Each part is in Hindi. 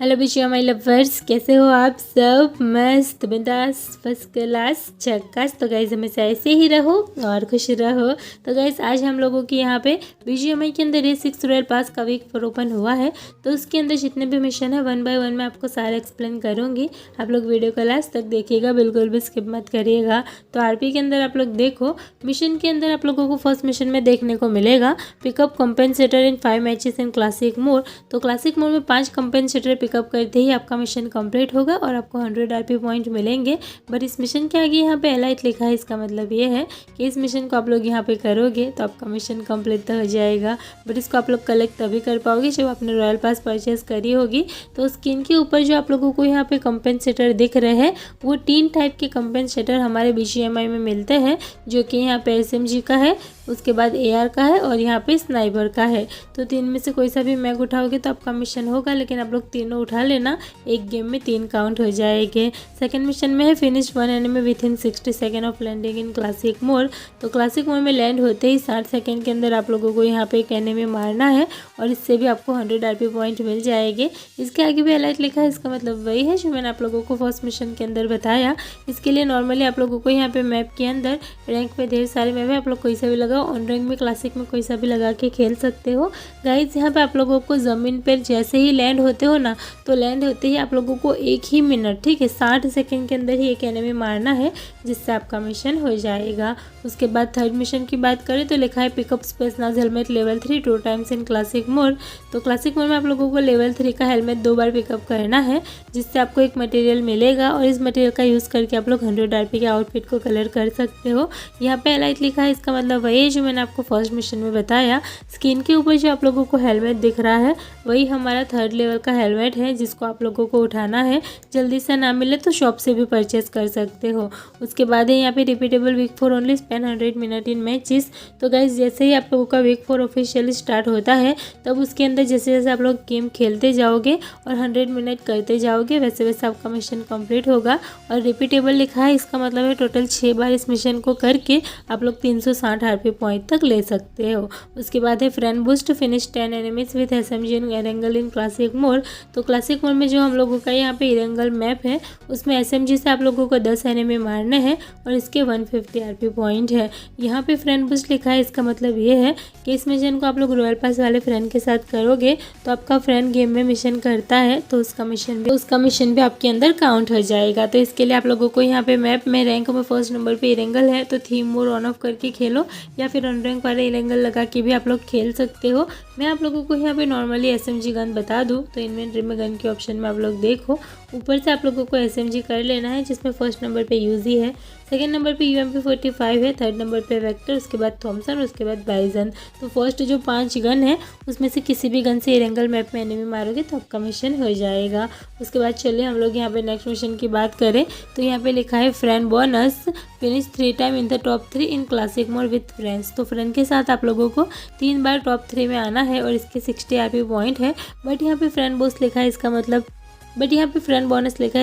हेलो विषय माई लवर्स, कैसे हो आप सब? मस्त बिंदास फर्स्ट क्लास झक्कास। तो गाइज हमेशा ऐसे ही रहो और खुश रहो। तो गाइज आज हम लोगों के यहाँ पे बीजीएमआई के अंदर ये 6 रॉयल पास का वीक 4 ओपन हुआ है। तो उसके अंदर जितने भी मिशन है 1 बाय 1 मैं आपको सारा एक्सप्लेन करूँगी। आप लोग वीडियो को लास्ट तक देखिएगा, बिल्कुल भी स्किप मत करिएगा। तो आरपी के अंदर आप लोग देखो, मिशन के अंदर आप लोगों को फर्स्ट मिशन में देखने को मिलेगा pickup compensator in 5 matches in classic mode. तो क्लासिक मोड में 5 कंपेंसेटर पिकअप करते ही आपका मिशन कंप्लीट होगा और आपको 100 आरपी पॉइंट मिलेंगे। बट इस मिशन के आगे यहाँ पे एलाइट लिखा है, इसका मतलब ये है कि इस मिशन को आप लोग यहाँ पे करोगे तो आपका मिशन कंप्लीट तो हो जाएगा। बट इसको आप लोग कलेक्ट तभी कर पाओगे जब आपने रॉयल पास परचेस करी होगी। तो स्क्रीन के ऊपर जो आप लोगों को यहाँ पे कंपेंसेटर दिख रहे हैं वो 3 टाइप के कंपेंसेटर हमारे बीजीएमआई में मिलते हैं, जो कि यहाँ पे एसएमजी का है, उसके बाद एआर का है और यहाँ पे स्नाइपर का है। तो 3 में से कोई सा भी मैग उठाओगे तो आपका मिशन होगा, लेकिन आप लोग तीनों उठा लेना, एक गेम में 3 काउंट हो जाएंगे। सेकंड मिशन में है finish 1 enemy within 60 second of landing in classic mode. तो क्लासिक मोड में लैंड होते ही 60 सेकेंड के अंदर आप लोगों को यहाँ पे एक एनिमी मारना है और इससे भी आपको 100 आरपी पॉइंट मिल जाएंगे। इसके आगे भी एलाइट लिखा है, इसका मतलब वही है जो मैंने आप लोगों को फर्स्ट मिशन के अंदर बताया। इसके लिए नॉर्मली आप लोगों को यहाँ पे मैप के अंदर रैंक में ढेर सारे मैप है, आप लोग कोई सा भी लगाओ, ऑन रैंक में क्लासिक में कोई सा भी लगा के खेल सकते हो। गाइज यहाँ पे आप लोगों को ज़मीन पर जैसे ही लैंड होते हो ना, तो लैंड होते ही आप लोगों को 1 ही मिनट, ठीक है, 60 सेकेंड के अंदर ही एक एनिमी मारना है, जिससे आपका मिशन हो जाएगा। उसके बाद थर्ड मिशन की बात करें तो लिखा है पिकअप स्पेस नाज helmet level 3 2 times in classic mode. तो क्लासिक मोड में आप लोगों को लेवल 3 का हेलमेट 2 बार पिकअप करना है, जिससे आपको एक मटेरियल मिलेगा और इस मटेरियल का यूज़ करके आप लोग 100 आरपी के आउटफिट को कलर कर सकते हो। यहाँ पे एलाइट लिखा है, इसका मतलब वही है जो मैंने आपको फर्स्ट मिशन में बताया। स्क्रीन के ऊपर जो आप लोगों को हेलमेट दिख रहा है वही हमारा 3rd लेवल का हेलमेट है, जिसको आप लोगों को उठाना है। जल्दी से ना मिले तो शॉप से भी परचेस कर सकते हो। उसके बाद है यहाँ पे repeatable week 4 only spend 100 minute in matches. तो गाइज जैसे ही आप लोगों का वीक 4 ऑफिशियली स्टार्ट होता है, तब उसके अंदर जैसे जैसे आप लोग गेम खेलते जाओगे और 100 मिनट करते जाओगे, वैसे वैसे आपका मिशन कंप्लीट होगा। और रिपीटेबल लिखा है, इसका मतलब है टोटल 6 बार इस मिशन को करके आप लोग 360 आरपी पॉइंट तक ले सकते हो। उसके बाद है friend boost finish 10 enemies with SMG Erangel in classic mode. तो क्लासिक मोड में जो हम लोगों का यहाँ पे इरेंगल मैप है, उसमें एसएमजी से आप लोगों को 10 एनिमी मारने हैं और इसके 150 आरपी पॉइंट है। यहाँ पे फ्रेंड बूस्ट लिखा है, इसका मतलब ये है कि इस मिशन को आप लोग रॉयल पास वाले फ्रेंड के साथ करोगे तो आपका फ्रेंड गेम में मिशन करता है तो उसका मिशन भी आपके अंदर काउंट हो जाएगा। तो इसके लिए आप लोगों को यहाँ पे मैप में रैंक में फर्स्ट नंबर पे इरेंगल है, तो थीम मोड ऑन ऑफ करके खेलो या फिर ऑन रैंक वाले इरेंगल लगा के भी आप लोग खेल सकते हो। मैं आप लोगों को यहाँ पे नॉर्मली एसएमजी गन बता दूँ तो इन्वेंट्री में गन के ऑप्शन में आप लोग देखो, ऊपर से आप लोगों को एसएमजी कर लेना है, जिसमें फर्स्ट नंबर पे यूजी है, सेकंड नंबर पे UMP45 है, थर्ड नंबर पे वेक्टर, उसके बाद थॉमसन, उसके बाद बाइजन। तो फर्स्ट जो 5 गन है उसमें से किसी भी गन से इरेंगल मैप में एनिमी मारोगे तो आपका मिशन हो जाएगा। उसके बाद चलिए हम लोग यहाँ पे नेक्स्ट मिशन की बात करें तो यहाँ पे लिखा है friend bonus finish 3 time in the top 3 in classic mode with friends. तो फ्रेंड के साथ आप लोगों को 3 बार टॉप 3 में आना है और इसके 60 आरपी पॉइंट है। बट यहाँ पे फ्रेंड बोनस लिखा है,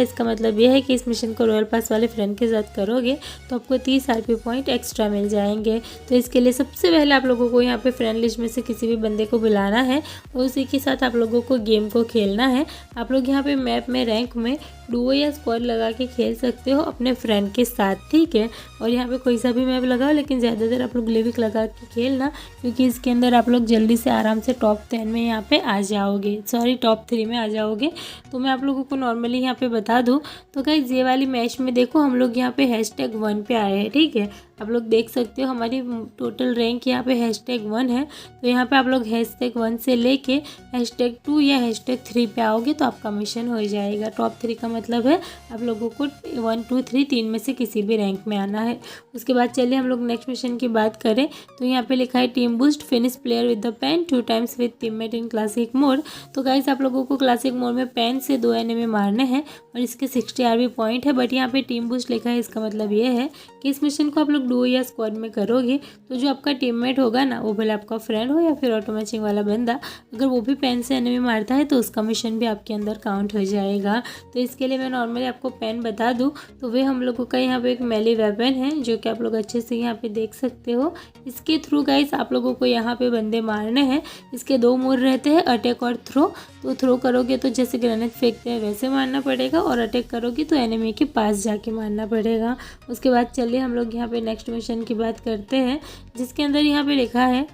इसका मतलब ये है कि इस मिशन को रॉयल पास वाले फ्रेंड के साथ करोगे तो आपको 30 आरपी पॉइंट एक्स्ट्रा मिल जाएंगे। तो इसके लिए सबसे पहले आप लोगों को यहाँ पे फ्रेंड लिस्ट में से किसी भी बंदे को बुलाना है और उसी के साथ आप लोगों को गेम को खेलना है। आप लोग यहाँ पे मैप में रैंक में डुओ या स्क्वाड लगा के खेल सकते हो अपने फ्रेंड के साथ, ठीक है। और यहाँ पे कोई सा भी मैप लगाओ, लेकिन ज़्यादातर आप लोग लिविक लगा के खेलना, क्योंकि इसके अंदर आप लोग जल्दी से आराम से टॉप 10 में यहाँ पे आ जाओगे, सॉरी टॉप 3 में आ जाओगे। तो मैं आप लोगों को नॉर्मली यहाँ पे बता दूँ तो गाइस ये वाली मैच में देखो हम लोग यहाँ पे #1 पे आए हैं, ठीक है। आप लोग देख सकते हो हमारी टोटल रैंक यहाँ पे #1 है। तो यहाँ पे आप लोग #1 से लेके #2 या #3 पे आओगे तो आपका मिशन हो जाएगा। टॉप 3 का मतलब है आप लोगों को 1 2 3 3 में से किसी भी रैंक में आना है। उसके बाद चलिए हम लोग नेक्स्ट मिशन की बात करें तो यहाँ पे लिखा है team boost finish player with the pan 2 times with teammate in classic mode. तो गाइस आप लोगों को क्लासिक मोड में पेन से 2 एनिमी मारने हैं और इसके 60 आरपी पॉइंट है। बट यहाँ पे टीम बूस्ट लिखा है, इसका मतलब ये है कि इस मिशन को आप लोग लोग डुओ या स्क्वाड में करोगे तो जो आपका टीममेट होगा ना, वो भले आपका फ्रेंड हो या फिर ऑटो मैचिंग वाला बंदा, अगर वो भी पेन से एनिमी मारता है तो उसका मिशन भी आपके अंदर काउंट हो जाएगा। तो इसके लिए मैं नॉर्मली आपको पेन बता दूँ तो वे हम लोगों का यहाँ पे एक मेली वेपन है, जो कि आप लोग अच्छे से यहाँ पे देख सकते हो। इसके थ्रू गाइस आप लोगों को यहाँ पे बंदे मारने हैं। इसके 2 मोड रहते हैं, अटैक और थ्रो। तो थ्रो करोगे तो जैसे ग्रेनेड फेंकते हैं वैसे मारना पड़ेगा, और अटैक करोगे तो एनिमी के पास जाके मारना पड़ेगा। उसके बाद चलिए हम लोग यहाँ पे नेक्स्ट मिशन की बात करते हैं, जिसके अंदर यहाँ पे लिखा है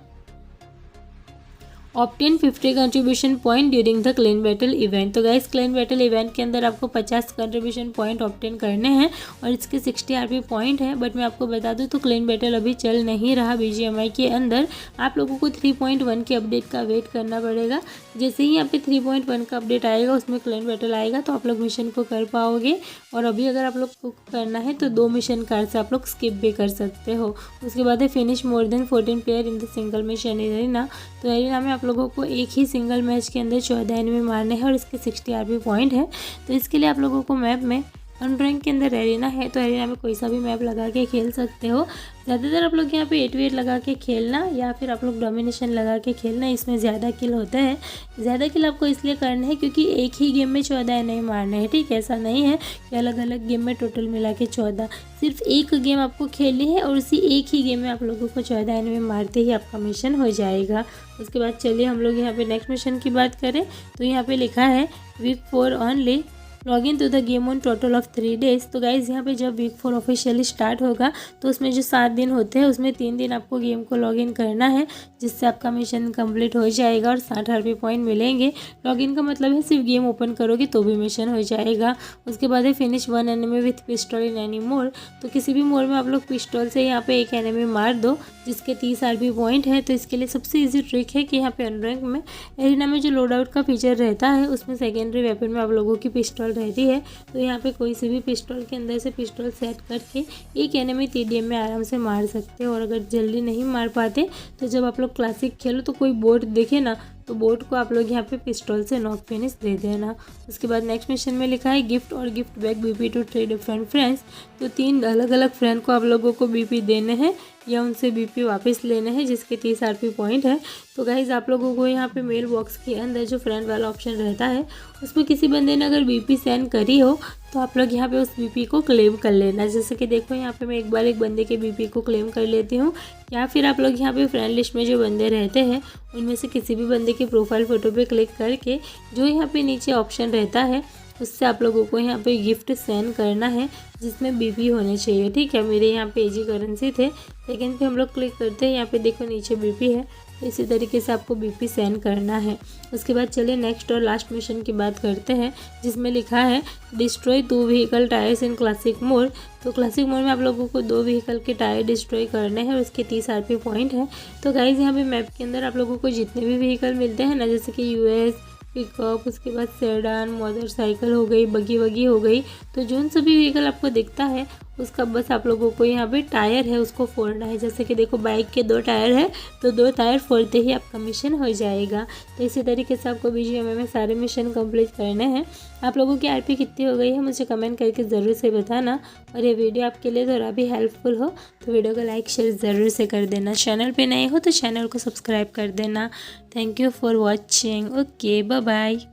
obtain 50 contribution point during the clean battle event. तो गाइस क्लीन बैटल इवेंट के अंदर आपको 50 कंट्रीब्यूशन पॉइंट ऑब्टेन करने हैं और इसके 60 आरपी पॉइंट है। बट मैं आपको बता दूं तो क्लीन बैटल अभी चल नहीं रहा बीजीएमआई के अंदर। आप लोगों को 3.1 के अपडेट का वेट करना पड़ेगा। जैसे ही यहाँ पे 3.1 का अपडेट आएगा उसमें क्लीन बैटल आएगा तो आप लोग मिशन को कर पाओगे। और अभी अगर आप लोग को करना है तो 2 मिशन कार से आप लोग स्किप भी कर सकते हो। उसके बाद है finish more than 14 player in the single mission arena. तो एरिना में आप लोगों को एक ही सिंगल मैच के अंदर 14 एनिमी मारने हैं और इसके 60 आरपी पॉइंट है। तो इसके लिए आप लोगों को मैप में अनरैंक के अंदर एरिना है तो एरिना में कोई सा भी मैप लगा के खेल सकते हो। ज़्यादातर आप लोग यहाँ पे 8v8 लगा के खेलना या फिर आप लोग डोमिनेशन लगा के खेलना, इसमें ज़्यादा किल होता है। ज़्यादा किल आपको इसलिए करना है क्योंकि एक ही गेम में 14 एनिमी मारने हैं, ठीक है। ऐसा नहीं है कि अलग अलग गेम में टोटल मिला के 14, सिर्फ एक गेम आपको खेलनी है और उसी एक ही गेम में आप लोगों को 14 एनिमी मारते ही आपका मिशन हो जाएगा। उसके बाद चलिए हम लोग यहाँ पे नेक्स्ट मिशन की बात करें तो यहाँ पे लिखा है week 4 only log in to the game on total of 3 days. तो गाइज़ यहाँ पे जब वीक 4 ऑफिशियली स्टार्ट होगा तो उसमें जो 7 दिन होते हैं उसमें 3 दिन आपको गेम को लॉग इन करना है, जिससे आपका मिशन कंप्लीट हो जाएगा और 60 आरपी पॉइंट मिलेंगे। लॉग इन का मतलब है सिर्फ गेम ओपन करोगे तो भी मिशन हो जाएगा। उसके बाद है finish 1 enemy with pistol in any mode. तो किसी भी मोड में आप लोग पिस्टल से यहाँ पे एक एनिमी मार दो जिसके 30 आरपी पॉइंट है। तो इसके लिए सबसे ईजी ट्रिक है कि यहाँ पे अनरैंक में एरिना में जो लोड आउट का फीचर रहता है उसमें सेकेंडरी वेपन में आप लोगों की पिस्टल रहती है। तो यहाँ पे कोई सी भी पिस्टल के अंदर से पिस्टल सेट करके एक एनिमी TDM में आराम से मार सकते हो। और अगर जल्दी नहीं मार पाते तो जब आप लोग क्लासिक खेलो तो कोई बोट दिखे ना तो बोट को आप लोग यहाँ पे पिस्टल से नॉक फिनिश दे देना। उसके बाद नेक्स्ट मिशन में लिखा है गिफ्ट और gift back BP to 3 different friends. तो 3 अलग अलग फ्रेंड को आप लोगों को BP देने हैं या उनसे BP वापस लेने हैं जिसके 30 आरपी पॉइंट है। तो गाइज़ आप लोगों को यहाँ पे मेल बॉक्स के अंदर जो फ्रेंड वाला ऑप्शन रहता है उसमें किसी बंदे ने अगर BP सेंड करी हो तो आप लोग यहाँ पे उस BP को क्लेम कर लेना। जैसे कि देखो यहाँ पे मैं एक बार एक बंदे के BP को क्लेम कर लेती हूँ, या फिर आप लोग यहाँ पे फ्रेंड लिस्ट में जो बंदे रहते हैं उनमें से किसी भी बंदे की प्रोफाइल फ़ोटो पे क्लिक करके जो यहाँ पे नीचे ऑप्शन रहता है उससे आप लोगों को यहाँ पे गिफ्ट सेंड करना है जिसमें BP होने चाहिए, ठीक है। मेरे यहाँ पे AG करेंसी थे, सेकेंड पे हम लोग क्लिक करते हैं, यहाँ पे देखो नीचे BP है। तो इसी तरीके से आपको BP सेंड करना है। उसके बाद चलिए नेक्स्ट और लास्ट मिशन की बात करते हैं जिसमें लिखा है डिस्ट्रॉय 2 व्हीकल टायर्स इन क्लासिक मोड। तो क्लासिक मोड में आप लोगों को 2 व्हीकल के टायर डिस्ट्रॉय करने हैं और उसके 30 आरपी पॉइंट है। तो गाइज़ यहाँ पे मैप के अंदर आप लोगों को जितने भी व्हीकल मिलते हैं ना, जैसे कि US पिकअप, उसके बाद सेडान, मोटरसाइकिल हो गई, बगी हो गई, तो जो सभी व्हीकल आपको दिखता है उसका बस आप लोगों को यहाँ पे टायर है उसको फोड़ना है। जैसे कि देखो बाइक के 2 टायर है तो 2 टायर फोड़ते ही आपका मिशन हो जाएगा। तो इसी तरीके से आपको BGMI में सारे मिशन कंप्लीट करने हैं। आप लोगों की आरपी कितनी हो गई है मुझे कमेंट करके ज़रूर से बताना। और ये वीडियो आपके लिए थोड़ा भी हेल्पफुल हो तो वीडियो को लाइक शेयर ज़रूर से कर देना। चैनल पर नए हो तो चैनल को सब्सक्राइब कर देना। Thank you for watching. Okay bye bye.